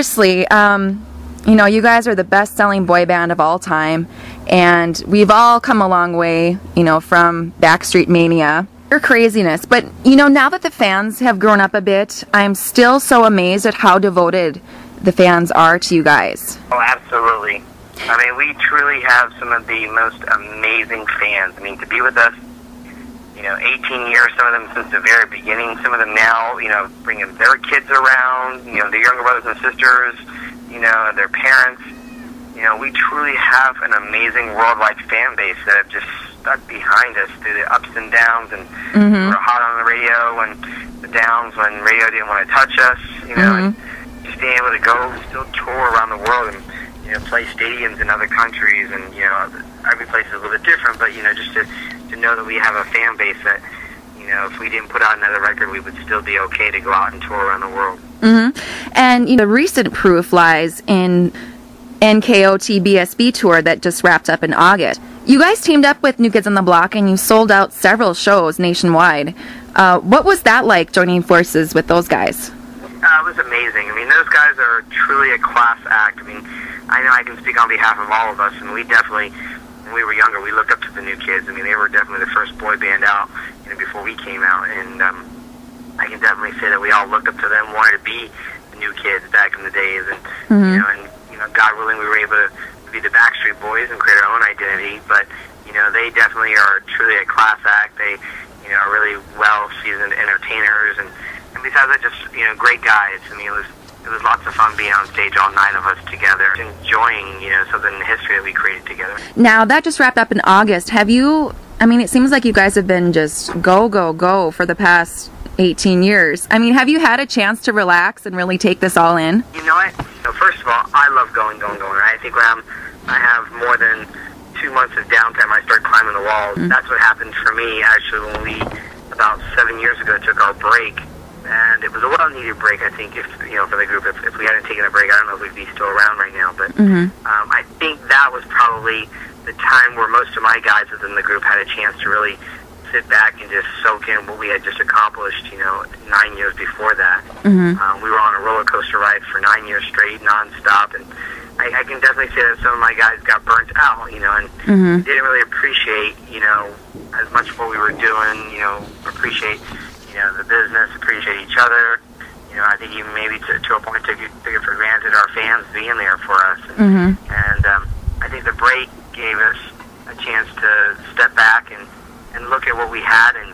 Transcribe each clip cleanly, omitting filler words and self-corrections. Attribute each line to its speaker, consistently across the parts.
Speaker 1: seriously, you know, you guys are the best-selling boy band of all time, and we've all come a long way, you know, from Backstreet Mania. Your craziness. But, you know, now that the fans have grown up a bit, I'm still so amazed at how devoted the fans are to you guys.
Speaker 2: Oh, absolutely. I mean, we truly have some of the most amazing fans. I mean, to be with us, you know, 18 years, some of them since the very beginning, some of them now, you know, bringing their kids around, you know, their younger brothers and sisters, you know, and their parents. You know, we truly have an amazing worldwide fan base that have just stuck behind us through the ups and downs, and we were hot on the radio and the downs when radio didn't want to touch us, you know, and just being able to go still tour around the world and, you know, play stadiums in other countries, and, you know, every place is a little bit different, but, you know, just to know that we have a fan base that, you know, if we didn't put out another record, we would still be okay to go out and tour around the world.
Speaker 1: And, you know, the recent proof lies in NKOT BSB tour that just wrapped up in August. You guys teamed up with New Kids on the Block and you sold out several shows nationwide. What was that like, joining forces with those guys?
Speaker 2: It was amazing. I mean, those guys are truly a class act. I mean, I know I can speak on behalf of all of us, and we definitely, when we were younger, we looked up to the New Kids. I mean, they were definitely the first boy band out, you know, before we came out, and I can definitely say that we all looked up to them, wanted to be the New Kids back in the days, and you know, God willing, we were able to be the Backstreet Boys and create our own identity. But you know, they definitely are truly a class act. They, you know, are really well seasoned entertainers, and besides that, just, you know, great guys. I mean, it was lots of fun being on stage, all 9 of us together, enjoying, you know, something in history that we created together.
Speaker 1: Now that just wrapped up in August. Have you? I mean, it seems like you guys have been just go for the past 18 years. I mean, have you had a chance to relax and really take this all in?
Speaker 2: You know what? So first of all, I love going. I think when I have more than 2 months of downtime, I start climbing the walls. That's what happened for me, actually, when we, about 7 years ago, took our break. And it was a well-needed break, I think, if, you know, for the group. If we hadn't taken a break, I don't know if we'd be still around right now. But I think that was probably the time where most of my guys within the group had a chance to really sit back and just soak in what we had just accomplished, you know, 9 years before that. We were on a roller coaster ride for 9 years straight, nonstop, and I can definitely say that some of my guys got burnt out, you know, and didn't really appreciate, you know, as much of what we were doing, you know, appreciate, you know, the business, appreciate each other. You know, I think even maybe to a point took it for granted our fans being there for us. And I think the break gave us a chance to step back and look at what we had and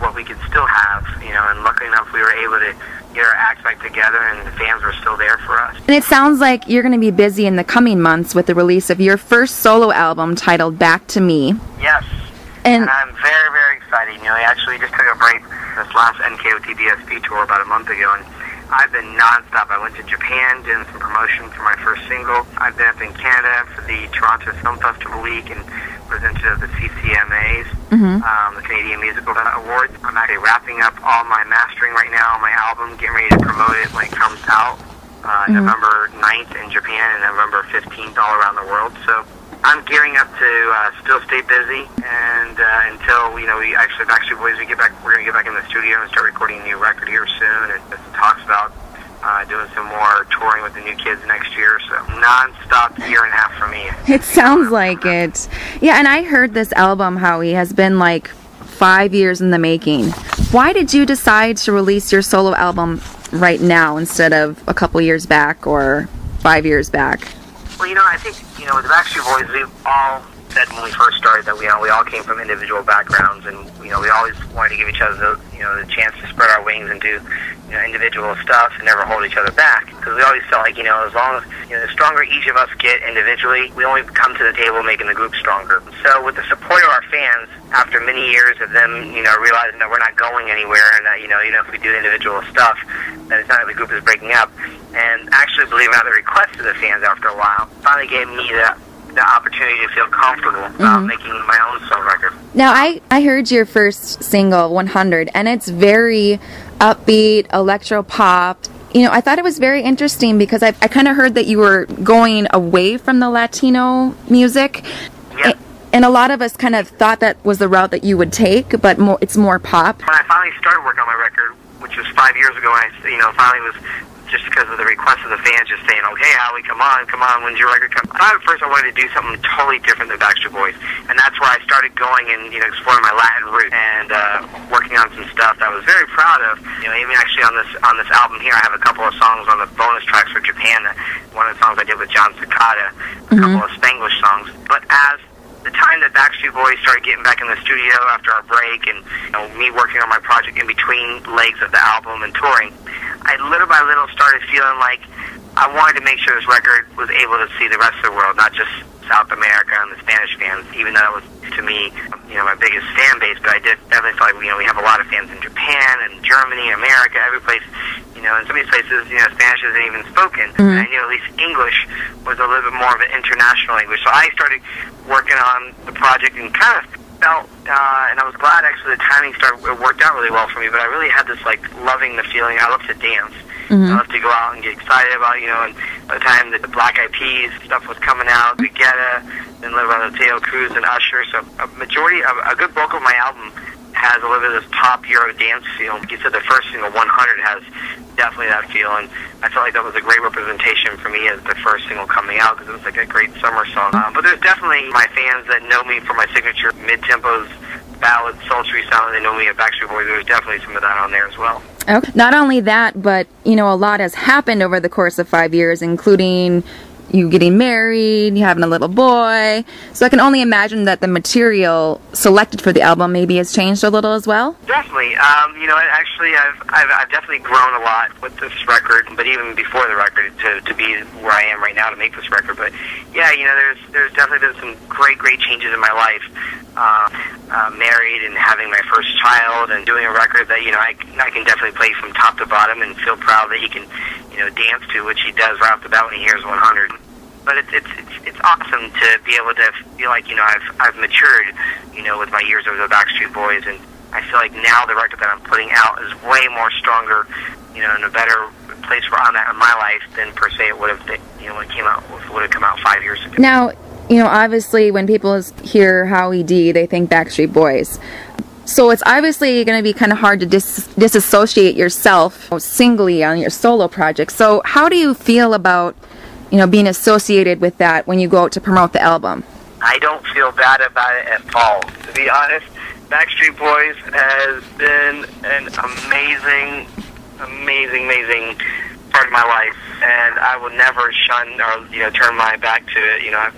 Speaker 2: what we could still have, you know, and luckily enough we were able to get our acts back together and the fans were still there for us.
Speaker 1: And it sounds like you're going to be busy in the coming months with the release of your first solo album titled Back to Me.
Speaker 2: Yes. And I'm very, very excited. You know, I actually just took a break this last NKOT BSB tour about a month ago, and I've been nonstop. I went to Japan, doing some promotion for my first single. I've been up in Canada for the Toronto Film Festival week and presented at the CCMAs, the Canadian Musical Awards. I'm actually wrapping up all my mastering right now on my album, getting ready to promote it when it comes out November 9th in Japan and November 15th all around the world. So I'm gearing up to still stay busy, and until, you know, we actually, Backstreet Boys, we're going to get back in the studio and start recording a new record here soon, and talks about doing some more touring with the New Kids next year, so non-stop year and a half for me.
Speaker 1: It sounds like it. Yeah, and I heard this album, Howie, has been like 5 years in the making. Why did you decide to release your solo album right now instead of a couple years back or 5 years back?
Speaker 2: Well, you know, I think, you know, with the Backstreet Boys, we all said when we first started that we all came from individual backgrounds, and, you know, we always wanted to give each other the chance to spread our wings and do, you know, individual stuff and never hold each other back, because we always felt like, you know, as long as, you know, the stronger each of us get individually, we only come to the table making the group stronger. So with the support of our fans, after many years of them, you know, realizing that we're not going anywhere, and that, you know, even if we do individual stuff, that it's not that the group is breaking up, and actually, believe it or not, the request of the fans after a while finally gave me the opportunity to feel comfortable about making my own solo record. Now,
Speaker 1: I heard your first single, 100, and it's very upbeat, electro pop. You know, I thought it was very interesting because I kind of heard that you were going away from the Latino music.
Speaker 2: Yep.
Speaker 1: And a lot of us kind of thought that was the route that you would take, but it's more pop.
Speaker 2: When I finally started working on my record, which was 5 years ago, I, you know, finally was just because of the request of the fans just saying, okay, Howie, come on, when's your record come? I thought at first I wanted to do something totally different than Backstreet Boys, and that's where I started going and, you know, exploring my Latin roots and working on some stuff that I was very proud of. You know, even actually on this album here, I have a couple of songs on the bonus tracks for Japan. One of the songs I did with John Cicada, a couple of Spanglish songs. But as the time that Backstreet Boys started getting back in the studio after our break, and, you know, me working on my project in between legs of the album and touring, I little by little started feeling like I wanted to make sure this record was able to see the rest of the world, not just South America and the Spanish fans, even though that was, to me, you know, my biggest fan base. But I did definitely feel like, you know, we have a lot of fans in Japan and Germany, America, every place. You know, in some of these places, you know, Spanish isn't even spoken. And I knew at least English was a little bit more of an international language. So I started working on the project and kind of felt, and I was glad actually the timing it worked out really well for me, but I really had this, like, loving the feeling. I love to dance. I love to go out and get excited about, you know, and by the time that the Black Eyed Peas stuff was coming out, Guetta, then Live by the Mateo Cruz and Usher, so a good bulk of my album has a little bit of this pop Euro dance feel. Like you said, the first single, 100, has definitely that feel, and I felt like that was a great representation for me as the first single coming out, because it was like a great summer song. But there's definitely my fans that know me for my signature mid-tempos, ballad, sultry sound. They know me at Backstreet Boys. There's definitely some of that on there as well.
Speaker 1: Okay. Not only that, but, you know, a lot has happened over the course of 5 years, including you getting married, you having a little boy. So I can only imagine that the material selected for the album maybe has changed a little as well.
Speaker 2: Definitely. You know, actually, I've definitely grown a lot with this record, but even before the record, to be where I am right now to make this record. But yeah, you know, there's definitely been some great changes in my life. Married and having my first child and doing a record that, you know, I can definitely play from top to bottom and feel proud that he can, you know, dance to, which he does right off the bat when he hears 100. But it's awesome to be able to feel like, you know, I've matured, you know, with my years of the Backstreet Boys, and I feel like now the record that I'm putting out is way more stronger, you know, in a better place where I'm at in my life than per se it would have, you know, when it would have come out 5 years ago.
Speaker 1: Now, you know, obviously when people hear Howie D, they think Backstreet Boys. So it's obviously going to be kind of hard to disassociate yourself singly on your solo project. So how do you feel about, you know, being associated with that when you go out to promote the album?
Speaker 2: I don't feel bad about it at all. To be honest, Backstreet Boys has been an amazing part of my life, and I will never shun or, you know, turn my back to it. You know,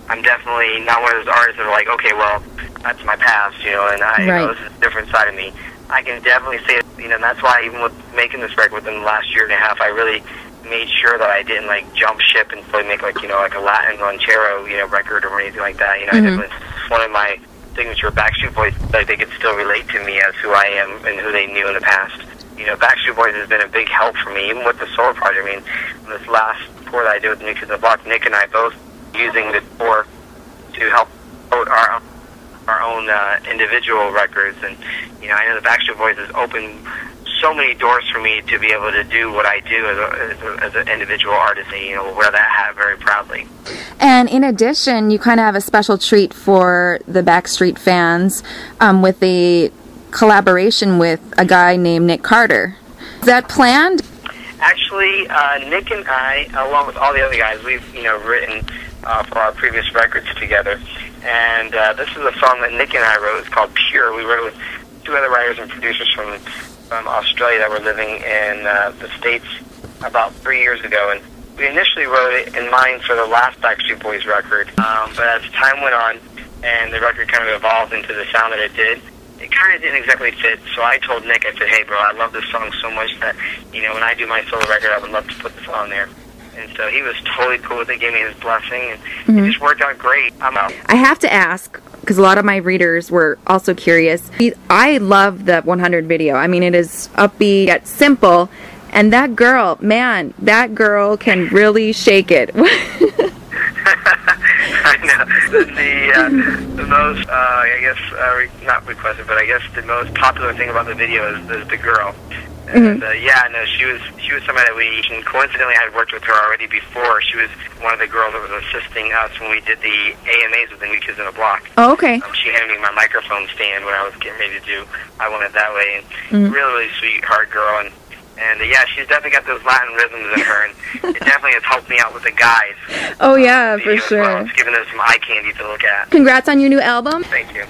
Speaker 2: I'm definitely not one of those artists that are like, okay, well, that's my past, you know, and you know, this is a different side of me. I can definitely say it, you know, and that's why even with making this record within the last year and a half, I really made sure that I didn't, like, jump ship and fully make, like, you know, like a Latin ranchero, you know, record or anything like that. You know, it's one of my signature Backstreet Boys, like, they could still relate to me as who I am and who they knew in the past. You know, Backstreet Boys has been a big help for me, even with the solo project. I mean, this last tour that I did with New Kids on the Block, Nick and I both using the tour to help promote our own individual records. And, you know, I know the Backstreet Boys has opened so many doors for me to be able to do what I do as an individual artist, and, you know, wear that hat very proudly.
Speaker 1: And in addition, you kind of have a special treat for the Backstreet fans with a collaboration with a guy named Nick Carter. Is that planned?
Speaker 2: Actually, Nick and I, along with all the other guys, we've, you know, written for our previous records together. And this is a song that Nick and I wrote. It's called Pure. We wrote it with two other writers and producers from Australia that were living in the States about 3 years ago. And we initially wrote it in mind for the last Backstreet Boys record. But as time went on and the record kind of evolved into the sound that it did, it kind of didn't exactly fit. So I told Nick, I said, hey, bro, I love this song so much that, you know, when I do my solo record, I would love to put this on there. And so he was totally cool with it, gave me his blessing, and it just worked out great. I'm out.
Speaker 1: I have to ask, because a lot of my readers were also curious. I love the 100 video. I mean, it is upbeat yet simple, and that girl, man, that girl can really shake it.
Speaker 2: I know. The most, I guess, not requested, but I guess the most popular thing about the video is the girl. And yeah, no, she was somebody that we, coincidentally, I had worked with her already before. She was one of the girls that was assisting us when we did the AMAs with the New Kids on the Block.
Speaker 1: Oh, okay.
Speaker 2: She handed me my microphone stand when I was getting ready to do I Want It That Way. And really, really sweetheart girl. And And yeah, she's definitely got those Latin rhythms in her, and it definitely has helped me out with the guys.
Speaker 1: Oh yeah, for sure.
Speaker 2: Well. It's given them some eye candy to look at.
Speaker 1: Congrats on your new album.
Speaker 2: Thank you.